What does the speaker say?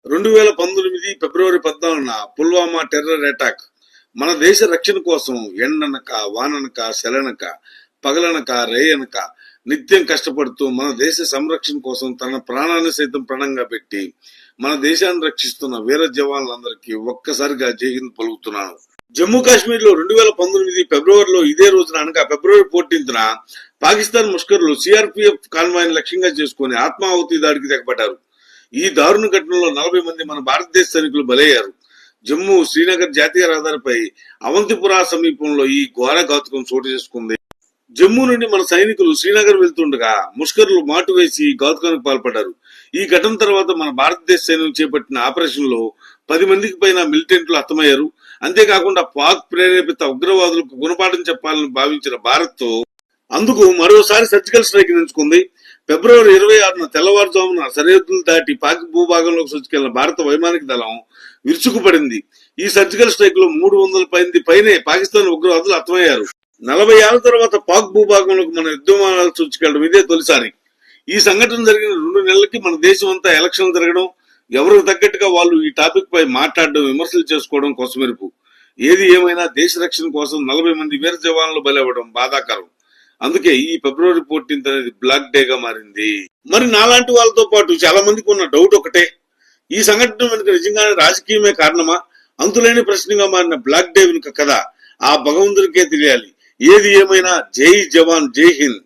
2019 ఫిబ్రవరి 14న Pulwama terror attack మన దేశ రక్షణ కోసం ఎండనక వాననక సెలనక పగలనక రేయనక నిత్యం కష్టపడుతూ మన దేశ సంరక్షణ కోసం తన ప్రాణాన్ని సైతం ప్రణంగా పెట్టి మన దేశాన్ని రక్షిస్తున్న వీర జవాన్లందరికీ ఒక్కసారిగా జై హింద్ పలుకుతున్నాను. జమ్మూ కాశ్మీర్ లో 2019 ఫిబ్రవరిలో ఇదే రోజున అనగా ఫిబ్రవరి 14న పాకిస్తాన్ ముష్కరులు సిఆర్పిఎఫ్ కాన్వాయ్ లక్ష్యంగా చేసుకుని ఆత్మాహుతి దాడికి తెగబడ్డారు. ఈ దారుణ ఘటనలో 40 మంది మన భారతదేశ సైనికులు బలయ్యారు. జమ్మూ శ్రీనగర్ జాతీయ రహదారిపై అవంతిపురా సమీపంలో ఈ ఘోర ఘాతుకం చోటు చేసుకుంది. జమ్మూ నుండి మన సైనికులు శ్రీనగర్ వెళ్తుండగా ముష్కరులు మాటు వేసి ఘాతుకానికి పాల్పడ్డారు. ఈ ఘటన తర్వాత మన భారతదేశ సైన్యం చేపట్టిన ఆపరేషన్ లో 10 మందికి పైన మిలిటెంట్లు హతమయ్యారు. అంతేకాకుండా పాక్ ప్రేరేపిత ఉగ్రవాదులకు గుణపాఠం చెప్పాలని భావించిన భారత్ అందుకు మరోసారి సర్జికల్ స్ట్రైక్ ఎంచుకుంది. ఫిబ్రవరి 26న తెల్లవారుజామున సరిహద్దులు దాటి పాక్ భూభాగంలోకి చొచ్చుకెళ్లిన భారత వైమానిక దళం విరుచుకుపడింది. ఈ సర్జికల్ స్ట్రైక్ లో 300 పైనే పాకిస్తాన్ ఉగ్రవాదులు హతమయ్యారు. 40 ఏళ్ల తర్వాత పాక్ భూభాగంలోకి మన యుద్ధ విమానాలు చొచ్చుకెళ్లడం ఇదే తొలిసారి. ఈ సంఘటన జరిగిన 2 నెలలకి మన దేశం అంతా ఎలక్షన్లు జరగడం, ఎవరికి తగ్గట్టుగా వాళ్ళు ఈ టాపిక్ పై మాట్లాడడం, విమర్శలు చేసుకోవడం కొసమెరుపు. ఏది ఏమైనా దేశ రక్షణ కోసం 40 మంది వీర జవాన్లు బలవ్వడం బాధాకరం. అందుకే ఈ ఫిబ్రవరి 14 అనేది బ్లాక్ డే గా మారింది. మరి నాలాంటి వాళ్ళతో పాటు చాలా మందికి ఉన్న డౌట్ ఒకటే, ఈ సంఘటన వెనుక నిజంగానే రాజకీయమే కారణమా? అంతులేని ప్రశ్నగా మారిన బ్లాక్ డే వెనుక కదా ఆ భగవంతుడికే తెలియాలి. ఏది ఏమైనా జై జవాన్ జై హింద్.